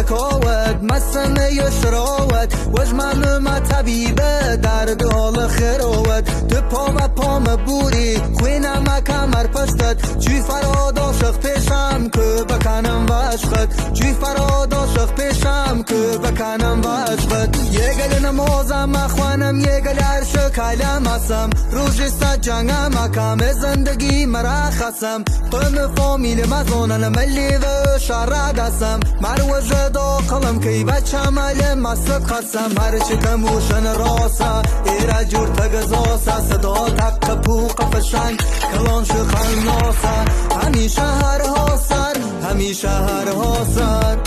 شکاوت مسم یشراوت وجمم ما طبیبه درد حال خیروت تو پا و پام بوری خوینم کمر پشتت چی فراد عاشق پیشم که بکنم و عشقت چی فراد عاشق پیشم که بکنم و عشقت یه گل نمازم اخوانم یه گل عرش کلم هستم روش ست جنگم اکم زندگی مرخصم قم فامیل مزونن ملی و شرد هستم مروج دا قلم کی بچم علم مست خستم هر چکم وشن راسا ایره جور تگزاسا صدا تق پوق فشنگ کلان شخل ناسا همیشه هر حاصر همیشه هر حاصر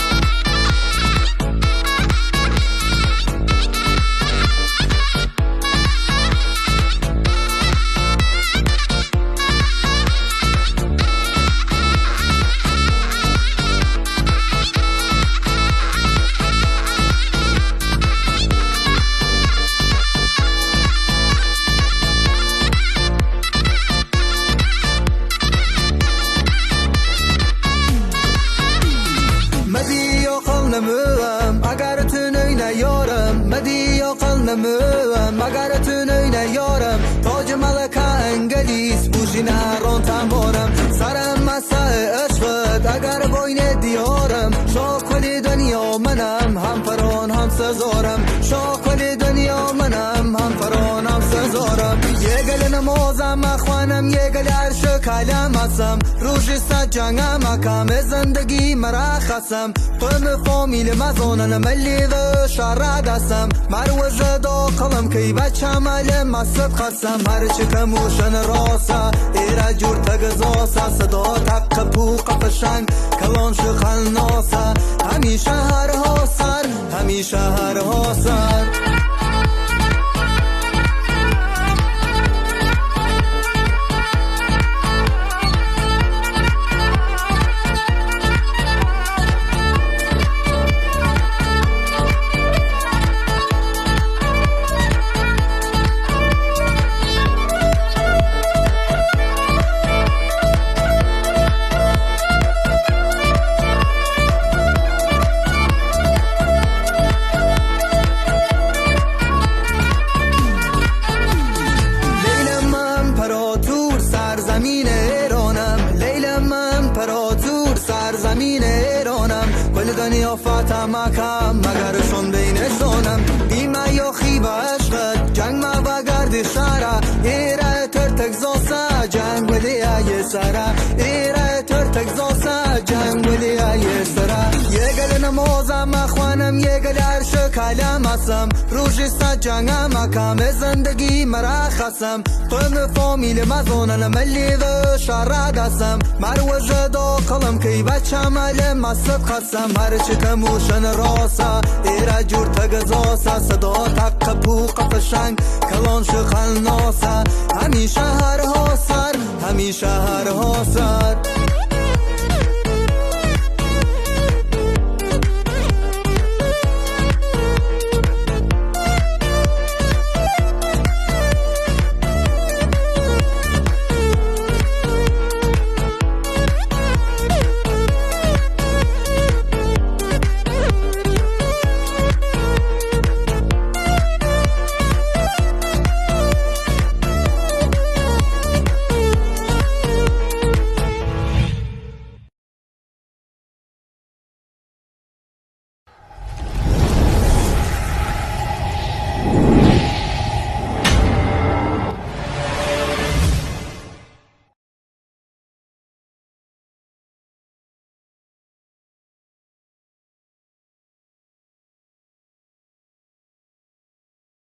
اگر تو نینه یارم مدی اقل نموم اگر تو نینه یارم تاج ملکه انگلیس بوشی نران تنبارم سرم مسه عشقت اگر باین دیارم شاکل دنیا منم هم فران هم سزارم شاکل دنیا منم هم فران هم سزارم یه گل نمازم اخوانم یه گل عرش کلم هستم روش ست جنگم اکم زندگی مرخصم قم فامیل مزونن ملی و شرد هستم مروج دا قلم کی بچم علم مست خستم هر چکم وشن راسا ایره جور تگزاسا صدا تق پوق فشنگ کلان شخل ناسا همیشه هر حاصر همیشه هر حاصر زمین ایرانم کل دنیا فاطمه کم مگرشون بینشونم بیمه یا خیب عشقت جنگ ما و گرد شهره ایره ترتک زاسه جنگ ولی ای سره ایره ترتک زاسه جنگ ولی ای سره یه گل نمازم اخوانم یه گل عرش کلم هستم روش ست جنگم اکم زندگی مرخصم قم فامیل مزونن ملی و شرد هستم مروج دا قلم کی بچم علم مست خستم هر چکم وشن راسا ایره جور تگزاسا صدا تق پوق فشنگ کلان شخل ناسا همیشه هر حاصر همیشه هر حاصر